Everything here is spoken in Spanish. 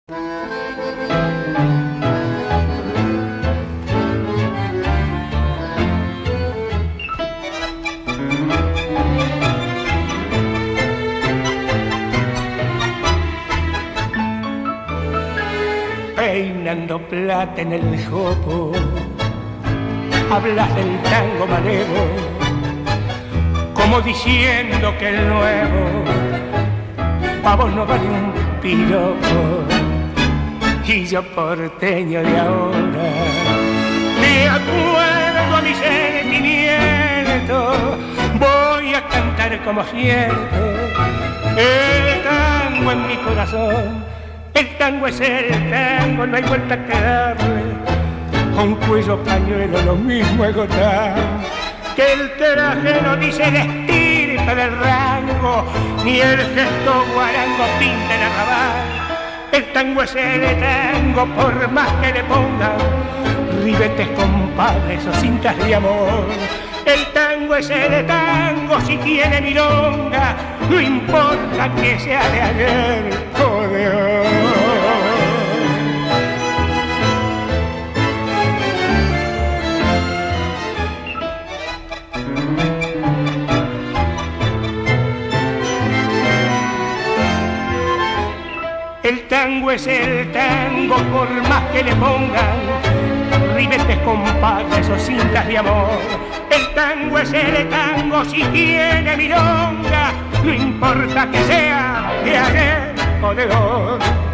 Peinando plata en el jopo, hablas del tango malevo, como diciendo que el nuevo pa' vos no vale un piropo. Y yo porteño de ahora me acuerdo a mi sentimiento, voy a cantar como siento el tango en mi corazón. El tango es el tango, no hay vuelta que darle. A un cuello pañuelo lo mismo agotar. Que el traje no dice la estirpe del rango, ni el gesto guarango pinta el arrabal. El tango es el tango, por más que le pongan ribetes, compadres o cintas de amor. El tango es el tango, si tiene milonga, no importa que sea de ayer o de hoy. El tango es el tango, por más que le pongan ribetes, compadres o cintas de amor. El tango es el tango, si tiene milonga, no importa que sea de ayer o de hoy.